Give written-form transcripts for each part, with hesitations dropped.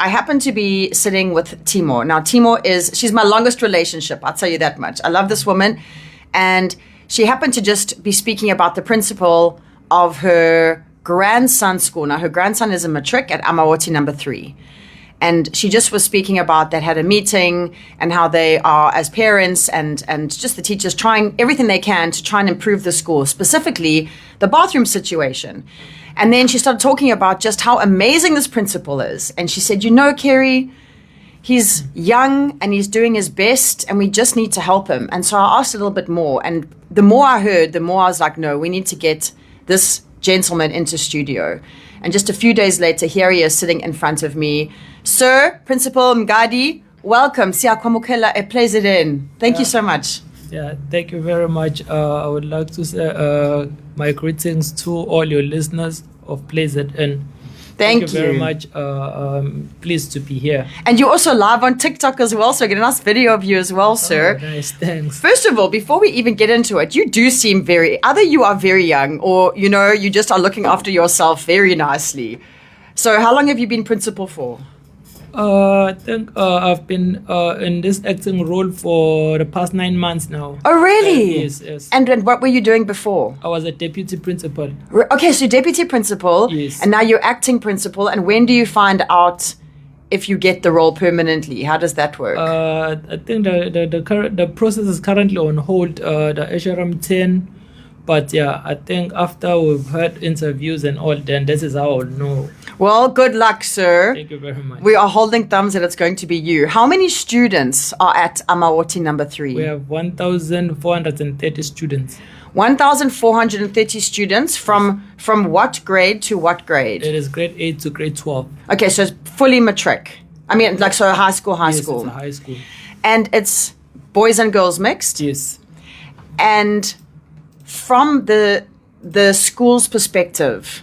I happen to be sitting with Timor. Now, she's my longest relationship. I'll tell you that much. I love this woman. And she happened to just be speaking about the principal of her grandson's school. Now, her grandson is a matric at Amawoti number 3. And she just was speaking about that, had a meeting and how they are, as parents and just the teachers, trying everything they can to try and improve the school, specifically the bathroom situation. And then she started talking about just how amazing this principal is. And she said, Kerry, he's young and he's doing his best and we just need to help him. And so I asked a little bit more. And the more I heard, the more I was like, no, we need to get this gentleman into studio. And just a few days later, here he is sitting in front of me. Sir, Principal Mngadi, welcome. Siyakwamukela ePlayZN. Thank you so much. Yeah, thank you very much. I would like to say my greetings to all your listeners of PlayZN. Thank you very much. Pleased to be here. And you're also live on TikTok as well, so I get a nice video of you as well, sir. Oh, nice, thanks. First of all, before we even get into it, you do seem either you are very young or, you just are looking after yourself very nicely. So how long have you been principal for? I think I've been in this acting role for the past 9 months now. Oh, really? Yes. And what were you doing before? I was a deputy principal. Okay, so deputy principal. Yes. And now you're acting principal. And when do you find out if you get the role permanently? How does that work? I think the process is currently on hold, the HRM 10. But yeah, I think after we've had interviews and all, then this is how I'll know. Well, good luck, sir. Thank you very much. We are holding thumbs that it's going to be you. How many students are at Amawoti number 3? We have 1,430 students. 1,430 students from what grade to what grade? It is grade 8 to grade 12. Okay, so it's fully matric. I mean, so high school. Yes, it's a high school. And it's boys and girls mixed? Yes. And from the school's perspective,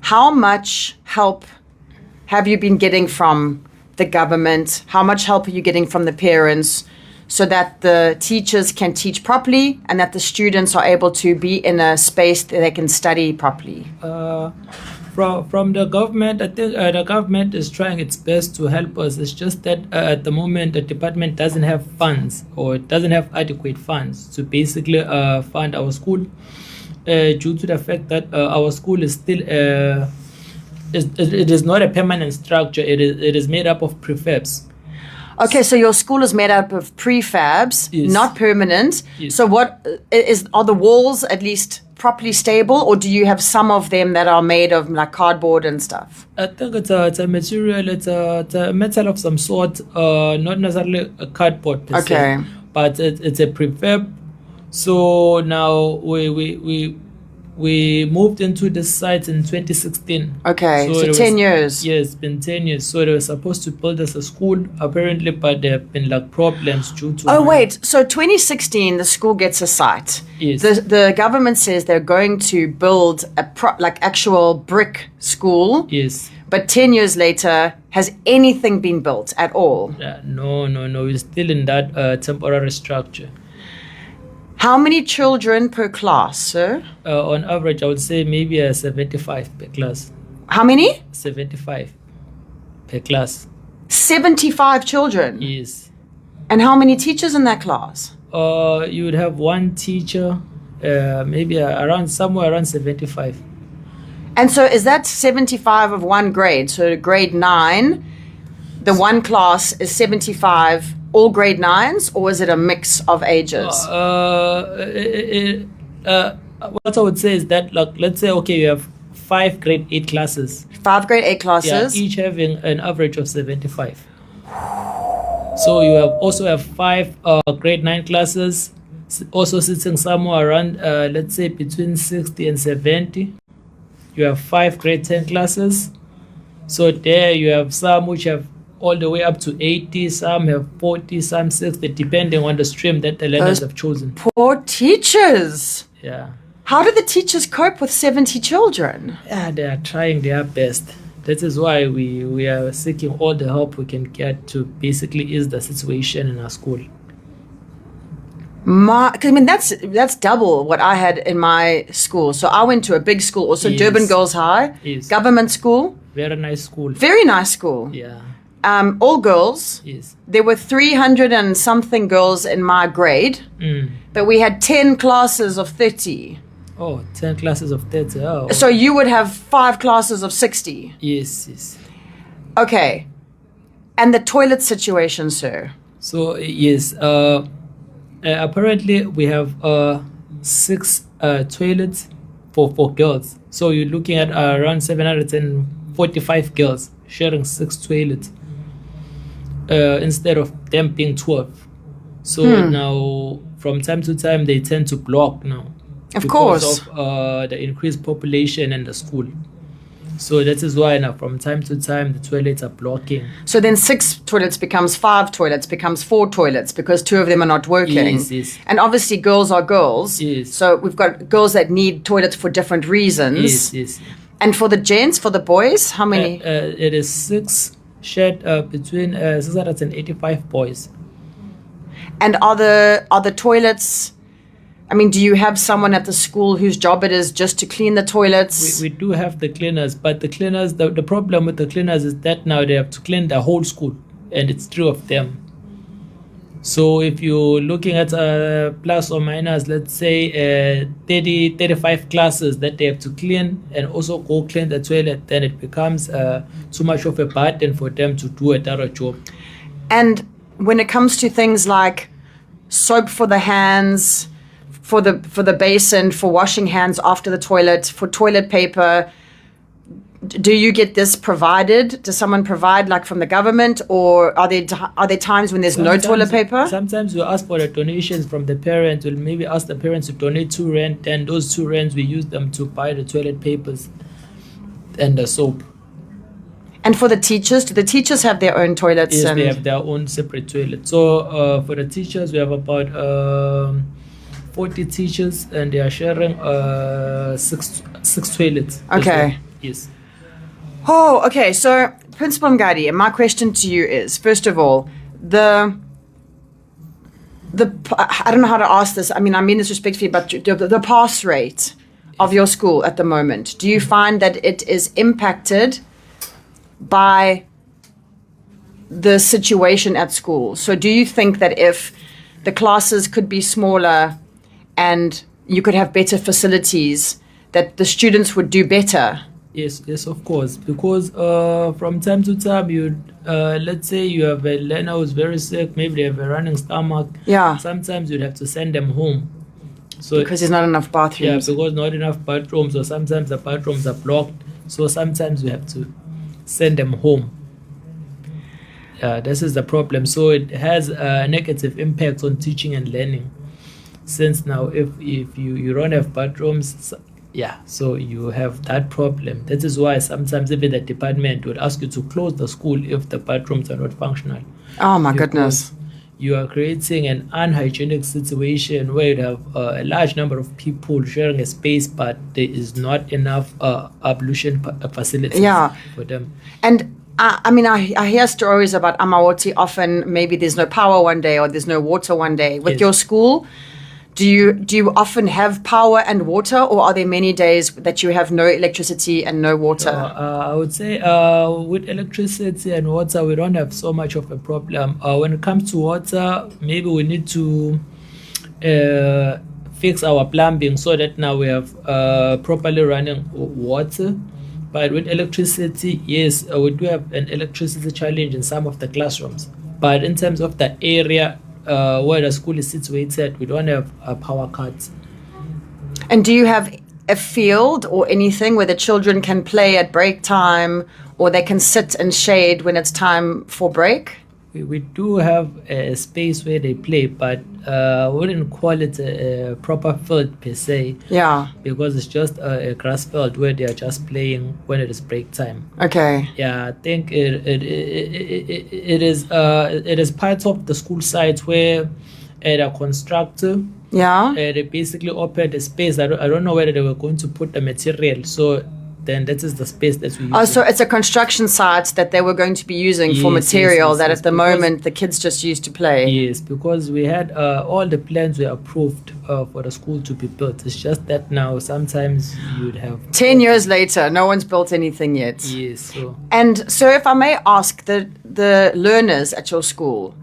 how much help have you been getting from the government? How much help are you getting from the parents so that the teachers can teach properly and that the students are able to be in a space that they can study properly? From the government, I think the government is trying its best to help us. It's just that at the moment, the department doesn't have funds or it doesn't have adequate funds to basically fund our school due to the fact that our school is still, it is not a permanent structure. It is made up of prefabs. Okay, so your school is made up of prefabs, yes, not permanent. Yes. So are the walls at least properly stable, or do you have some of them that are made of like cardboard and stuff? I think it's a material, it's a metal of some sort, not necessarily a cardboard per se, but it's a prefab. So now we moved into this site in 2016. Okay, so 10 years. Yes, it's been 10 years. So they were supposed to build us a school, apparently, but there have been like problems due to... Oh, wait. So 2016, the school gets a site. Yes. The government says they're going to build a actual brick school. Yes. But 10 years later, has anything been built at all? No. We're still in that temporary structure. How many children per class, sir? On average, I would say maybe 75 per class. How many? 75 per class. 75 children? Yes. And how many teachers in that class? You would have one teacher, maybe somewhere around 75. And so is that 75 of one grade? So grade 9, the one class is 75 all grade 9s, or is it a mix of ages? What I would say is that, like, let's say, okay, you have 5 grade 8 classes. 5 grade 8 classes? Yeah, each having an average of 75. So you also have 5 grade 9 classes, also sitting somewhere around, let's say, between 60 and 70. You have 5 grade 10 classes. So there you have some which have all the way up to 80, some have 40, some 60, depending on the stream that the learners have chosen. Poor teachers. Yeah. How do the teachers cope with 70 children? Yeah, they are trying their best. That is why we are seeking all the help we can get to basically ease the situation in our school. I mean, that's double what I had in my school. So I went to a big school, also Yes. Durban Girls High, Yes. government school. Very nice school. Very nice school. Yeah. all girls. Yes. There were 300 and something girls in my grade, but we had 10 classes of 30. Oh, 10 classes of 30. Oh. So you would have 5 classes of 60. Yes. Okay. And the toilet situation, sir? So, yes. Apparently, we have 6 toilets for girls. So you're looking at around 745 girls sharing 6 toilets instead of them being 12. So now, from time to time, they tend to block now. Of course. Because of the increased population in the school. So that is why now from time to time the toilets are blocking. So then 6 toilets becomes 5 toilets, becomes 4 toilets because 2 of them are not working. Yes. And obviously girls are girls. Yes. So we've got girls that need toilets for different reasons. Yes. And for the gents, for the boys, how many? It is 6 shared between 685 boys. And are the toilets... I mean, do you have someone at the school whose job it is just to clean the toilets? We do have the cleaners, but the cleaners, the problem with the cleaners is that now they have to clean the whole school, and it's 3 of them. So if you're looking at plus or minus, let's say 35 classes that they have to clean and also go clean the toilet, then it becomes too much of a burden for them to do a thorough job. And when it comes to things like soap for the hands, for the basin, for washing hands after the toilet, for toilet paper, do you get this provided? Does someone provide, like from the government, or are there times when there's no toilet paper? Sometimes we ask for the donations from the parents. We'll maybe ask the parents to donate 2 rand, and those 2 rands we use them to buy the toilet papers and the soap. And for the teachers, do the teachers have their own toilets? Yes, they have their own separate toilet. So for the teachers, we have about 40 teachers, and they are sharing 6 toilets. Okay. Yes. Oh, okay. So, Principal Mngadi, my question to you is, first of all, I don't know how to ask this. I mean this respectfully, but the pass rate of your school at the moment, do you find that it is impacted by the situation at school? So do you think that if the classes could be smaller and you could have better facilities, that the students would do better? Yes, of course. Because from time to time, let's say you have a learner who's very sick, maybe they have a running stomach. Yeah. Sometimes you'd have to send them home. So because there's not enough bathrooms. Yeah, because not enough bathrooms, or sometimes the bathrooms are blocked. So sometimes we have to send them home. This is the problem. So it has a negative impact on teaching and learning. Since now, if you don't have bathrooms, so you have that problem. That is why sometimes even the department would ask you to close the school if the bathrooms are not functional. Oh my goodness. You are creating an unhygienic situation where you have a large number of people sharing a space, but there is not enough ablution facilities for them. And I hear stories about Amawoti often. Maybe there's no power one day or there's no water one day. With your school, do you often have power and water, or are there many days that you have no electricity and no water? I would say with electricity and water, we don't have so much of a problem. When it comes to water, maybe we need to fix our plumbing so that now we have properly running water. But with electricity, yes, we do have an electricity challenge in some of the classrooms. But in terms of the area where the school is situated, we don't have power cuts. And do you have a field or anything where the children can play at break time, or they can sit and shade when it's time for break? We do have a space where they play, but wouldn't call it a proper field per se. Yeah. Because it's just a grass field where they are just playing when it is break time. Okay. Yeah, I think it is part of the school site where the constructor. Yeah. They basically opened a space. I don't know whether they were going to put the material. So then that is the space that we use. Oh, so it's a construction site that they were going to be using for material that at the moment the kids just used to play. Yes, because we had all the plans were approved for the school to be built. It's just that now sometimes you'd have 10 years later, no one's built anything yet. Yes. So. And so if I may ask, the learners at your school,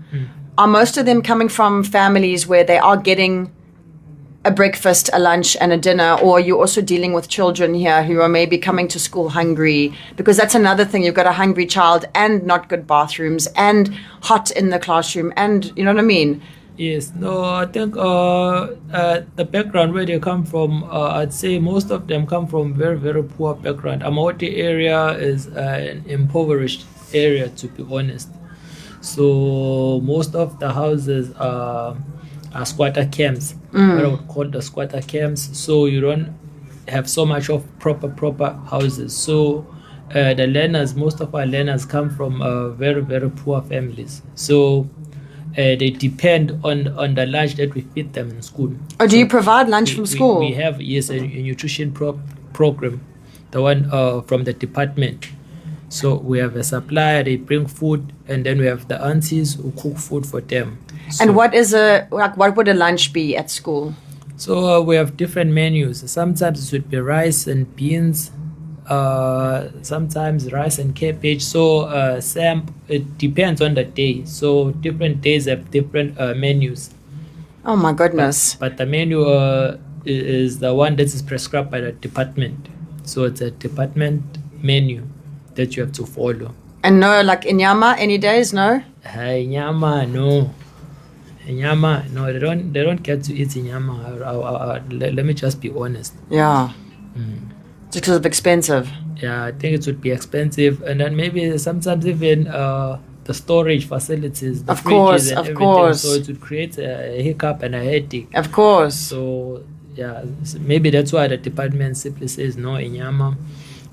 are most of them coming from families where they are getting a breakfast, a lunch, and a dinner, or are you also dealing with children here who are maybe coming to school hungry? Because that's another thing. You've got a hungry child and not good bathrooms and hot in the classroom, and you know what I mean? Yes. No, I think the background where they come from, I'd say most of them come from very, very poor background. Amoti area is an impoverished area, to be honest. So most of the houses are squatter camps, what I would call the squatter camps. So you don't have so much of proper houses. So the learners, most of our learners come from very, very poor families. So they depend on the lunch that we feed them in school. Oh, do you provide lunch from school? We have, yes, a nutrition program, the one from the department. So we have a supplier, they bring food, and then we have the aunties who cook food for them. So, and what would a lunch be at school? So we have different menus. Sometimes it would be rice and beans, sometimes rice and cabbage. So it depends on the day. So different days have different menus. Oh my goodness. But the menu is the one that is prescribed by the department. So it's a department menu that you have to follow. And no, like inyama any days, no? Inyama, no. Inyama, no, they don't get to eat inyama. Let me just be honest. Yeah. Just because it's expensive. Yeah, I think it would be expensive, and then maybe sometimes even the storage facilities, the fridges and everything. Course. So it would create a hiccup and a headache. Of course. So yeah, maybe that's why the department simply says no inyama,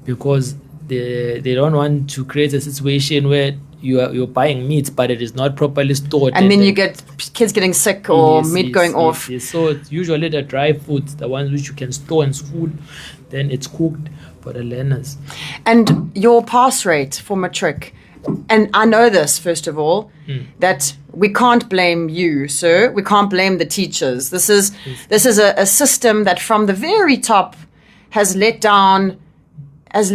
because they don't want to create a situation where you're buying meat but it is not properly stored, and then you get kids getting sick or meat going off. Yes. So it's usually the dry foods, the ones which you can store in school, then it's cooked for the learners. And your pass rate for matric, and I know this, first of all, that we can't blame you, sir. We can't blame the teachers. This is a system that from the very top has let down. Yes.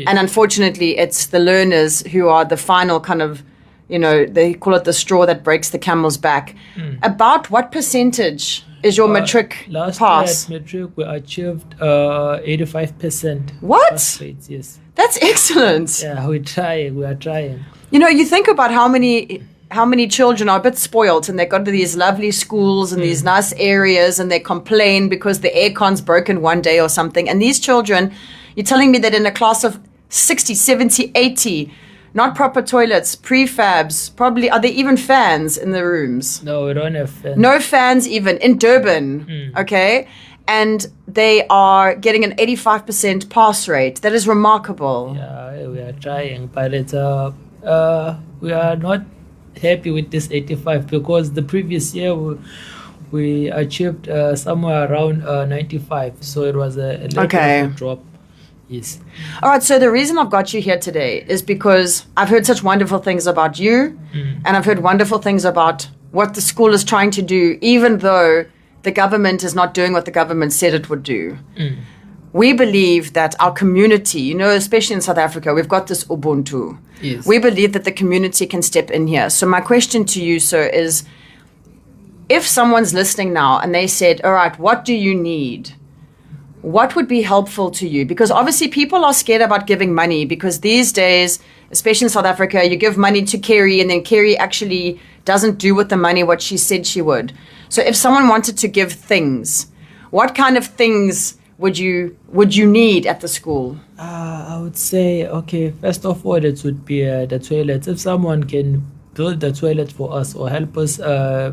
And unfortunately, it's the learners who are the final kind of, they call it the straw that breaks the camel's back. About what percentage is your matric last pass? Year at matric, we achieved 85%. What? Pass rates, yes. That's excellent. Yeah, we are trying. You think about how many children are a bit spoiled and they go to these lovely schools and these nice areas and they complain because the aircon's broken one day or something. And these children, you're telling me that in a class of 60, 70, 80, not proper toilets, prefabs, probably, are there even fans in the rooms? No, we don't have fans. No fans even in Durban, okay? And they are getting an 85% pass rate. That is remarkable. Yeah, we are trying, but it's we are not happy with this 85 because the previous year we achieved somewhere around 95, so it was a little bit of a drop. Yes. All right, so the reason I've got you here today is because I've heard such wonderful things about you, and I've heard wonderful things about what the school is trying to do, even though the government is not doing what the government said it would do. We believe that our community, especially in South Africa, we've got this Ubuntu. Yes. We believe that the community can step in here. So my question to you, sir, is if someone's listening now and they said, all right, what do you need? What would be helpful to you? Because obviously people are scared about giving money because these days, especially in South Africa, you give money to Kerry and then Kerry actually doesn't do with the money what she said she would. So if someone wanted to give things, what kind of things would you need at the school? I would say, okay, first of all, it would be the toilets. If someone can build the toilet for us or help us,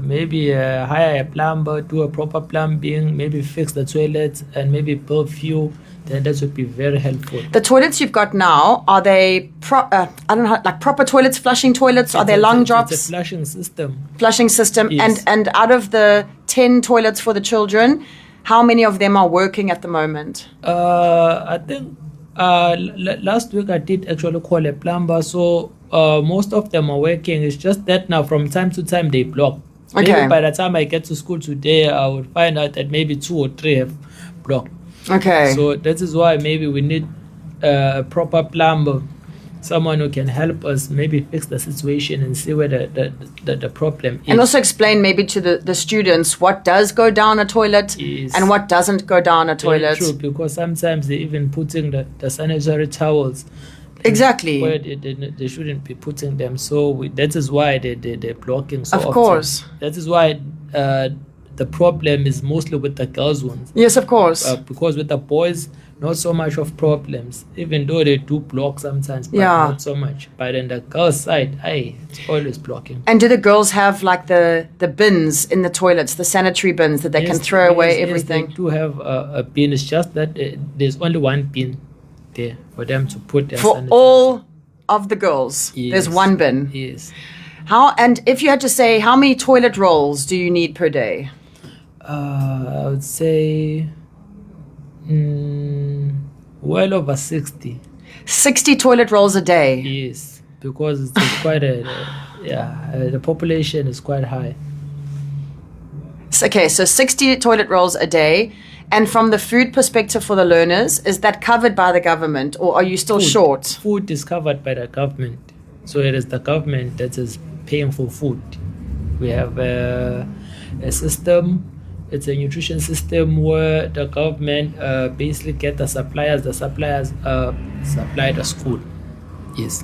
maybe hire a plumber, do a proper plumbing, maybe fix the toilets and maybe build few, then that would be very helpful. The toilets you've got now, are they proper toilets, flushing toilets? Are they long drops? It's a flushing system. Flushing system. Yes. And out of the 10 toilets for the children, how many of them are working at the moment? I think last week I did actually call a plumber, so most of them are working. It's just that now from time to time they block. Okay. Maybe by the time I get to school today, I would find out that maybe 2 or 3 have blocked. Okay. So that is why maybe we need a proper plumber, someone who can help us maybe fix the situation and see where the problem is. And also explain maybe to the students what does go down a toilet Yes. and what doesn't go down a toilet. True, because sometimes they're even putting the sanitary towels Exactly. where they shouldn't be putting them. So that is why they're blocking so Of often. course. That is why the problem is mostly with the girls' ones. Yes, of course. Because with the boys, not so much of problems, even though they do block sometimes, but Yeah. not so much. But in the girls' side, it's always blocking. And do the girls have like the bins in the toilets, the sanitary bins that they can throw away everything? Yes, they do have a bin. It's just that there's only one bin there for them to put their For sanitary. all of the girls, Yes. there's one bin. Yes. And if you had to say, how many toilet rolls do you need per day? I would say well over 60. 60 toilet rolls a day. Yes, because it's quite the population is quite high. Okay, so 60 toilet rolls a day. And from the food perspective for the learners, is that covered by the government or are you still short? Food is covered by the government. So it is the government that is paying for food. We have a system. It's a nutrition system where the government basically get the suppliers. The suppliers supply the school. Yes.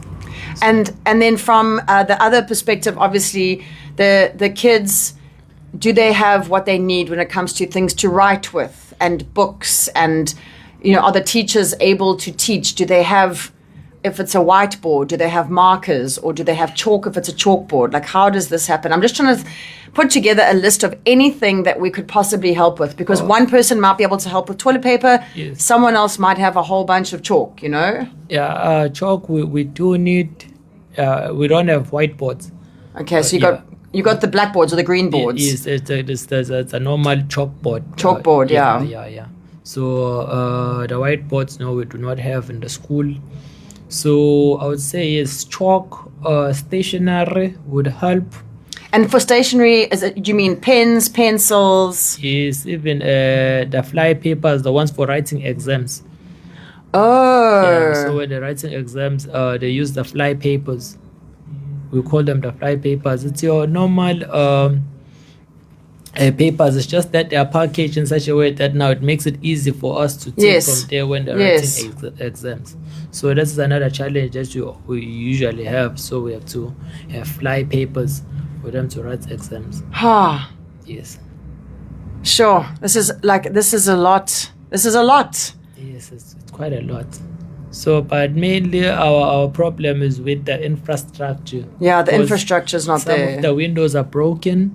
And then from the other perspective, obviously, the kids, do they have what they need when it comes to things to write with and books? And, are the teachers able to teach? Do they have, if it's a whiteboard, do they have markers or do they have chalk if it's a chalkboard? Like, how does this happen? I'm just trying to put together a list of anything that we could possibly help with, because one person might be able to help with toilet paper. Yes. Someone else might have a whole bunch of chalk, Yeah, chalk we do need. We don't have whiteboards. Okay, so you got the blackboards or the green boards. Yes, it's a normal chalkboard. Chalkboard, yeah. Yeah. So the whiteboards, no, we do not have in the school. So I would say yes, chalk, stationery would help. And for stationery, do you mean pens, pencils? Yes, even the fly papers, the ones for writing exams. Oh. Yeah, so when they're writing exams, they use the fly papers. We call them the fly papers. It's your normal papers. It's just that they are packaged in such a way that now it makes it easy for us to take from there when they're writing exams. So that's another challenge that we usually have. So we have to have fly papers for them to write exams. Yes. Sure. This is a lot. Yes, it's quite a lot. So, but mainly our problem is with the infrastructure. Yeah, the infrastructure is not there. Some of the windows are broken.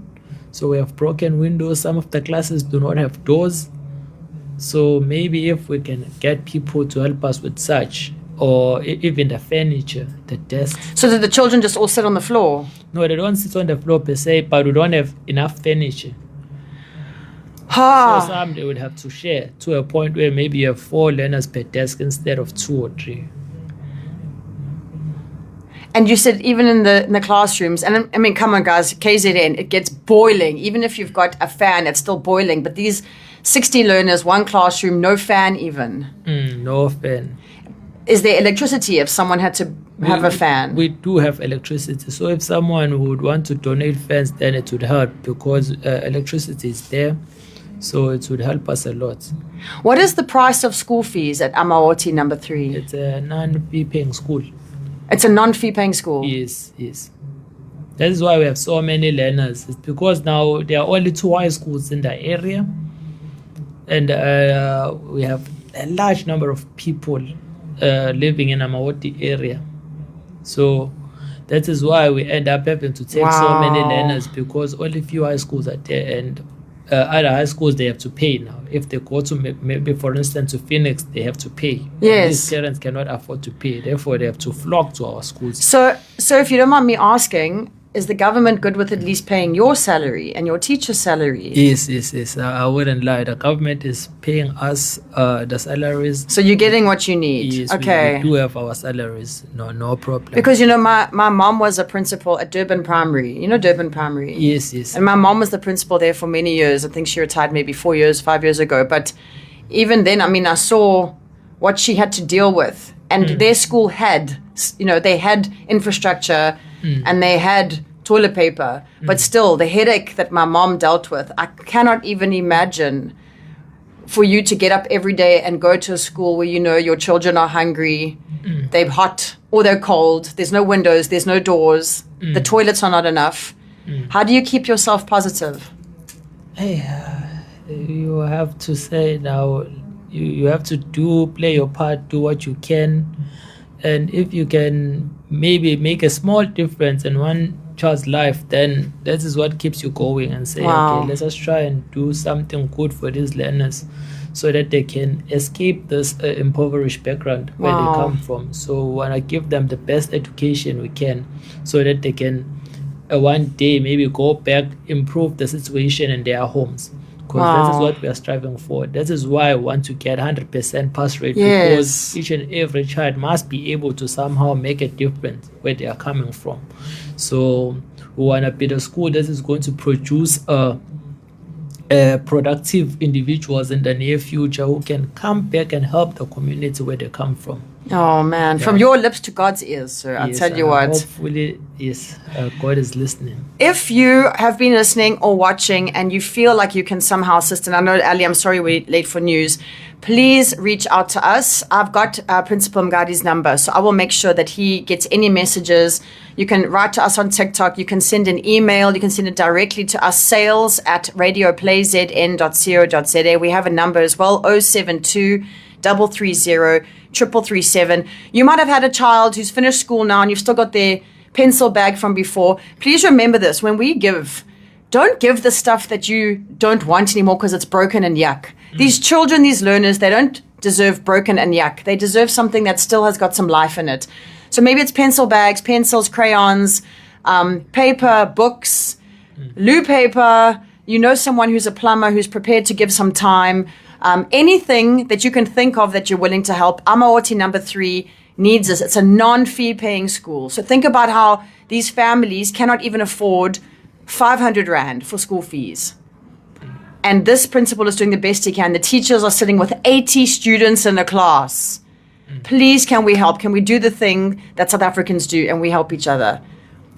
So we have broken windows. Some of the classes do not have doors. So maybe if we can get people to help us with such, or even the furniture, the desks. So do the children just all sit on the floor? No, they don't sit on the floor per se, but we don't have enough furniture. So some they would have to share to a point where maybe you have 4 learners per desk instead of 2 or 3. And you said even in the classrooms, and I mean, come on, guys, KZN, it gets boiling. Even if you've got a fan, it's still boiling. But these 60 learners, one classroom, no fan even. No fan. Is there electricity if someone had to have a fan? We do have electricity. So if someone would want to donate fans, then it would help because electricity is there. So it would help us a lot. What is the price of school fees at Amaoti number 3? It's a non-fee paying school. It's a non-fee paying school? Yes. That is why we have so many learners. It's because now there are only 2 high schools in the area. And we have a large number of people living in Amaoti area. So that is why we end up having to take so many learners, because only few high schools are there, and other high schools they have to pay now. If they go to maybe for instance to Phoenix, they have to pay. Yes. These parents cannot afford to pay, therefore they have to flock to our schools. So if you don't mind me asking, is the government good with at least paying your salary and your teacher's salary? Yes. I wouldn't lie. The government is paying us the salaries. So you're getting what you need. Yes, okay. we do have our salaries. No problem. Because, my mom was a principal at Durban Primary. You know Durban Primary? Yes. And my mom was the principal there for many years. I think she retired maybe 5 years ago. But even then, I saw what she had to deal with. And their school had, they had infrastructure and they had toilet paper. But still, the headache that my mom dealt with, I cannot even imagine for you to get up every day and go to a school where your children are hungry, they're hot or they're cold, there's no windows, there's no doors, the toilets are not enough. How do you keep yourself positive? Hey, you have to say now, you have to play your part, do what you can. And if you can maybe make a small difference in one child's life, then that is what keeps you going and say, okay, let's just try and do something good for these learners so that they can escape this impoverished background where they come from. So we want to give them the best education we can so that they can one day maybe go back, improve the situation in their homes. Because that is what we are striving for. That is why I want to get 100% pass rate, because each and every child must be able to somehow make a difference where they are coming from. So we want to be the school that is going to produce productive individuals in the near future who can come back and help the community where they come from. Oh man, from your lips to God's ears, sir. I'll tell you what. Hopefully, yes, God is listening. If you have been listening or watching and you feel like you can somehow assist, and I know, Ali, I'm sorry we're late for news, please reach out to us. I've got Principal Mngadi's number, so I will make sure that he gets any messages. You can write to us on TikTok. You can send an email. You can send it directly to us, sales@radioplayzn.co.za. We have a number as well, 072 330 337. You might have had a child who's finished school now and you've still got their pencil bag from before. Please remember this. When we give, don't give the stuff that you don't want anymore because it's broken and yuck. These children, these learners, they don't deserve broken and yuck. They deserve something that still has got some life in it. So maybe it's pencil bags, pencils, crayons, paper, books, loo paper. Someone who's a plumber who's prepared to give some time. Anything that you can think of that you're willing to help. Amaoti number 3 needs this. It's a non-fee paying school. So think about how these families cannot even afford 500 Rand for school fees. And this principal is doing the best he can. The teachers are sitting with 80 students in a class. Please, can we help? Can we do the thing that South Africans do and we help each other?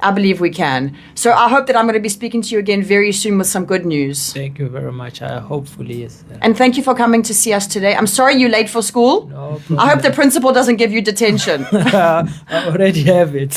I believe we can. So I hope that I'm going to be speaking to you again very soon with some good news. Thank you very much. Hopefully, yes. And thank you for coming to see us today. I'm sorry you're late for school. No problem. I hope the principal doesn't give you detention. I already have it.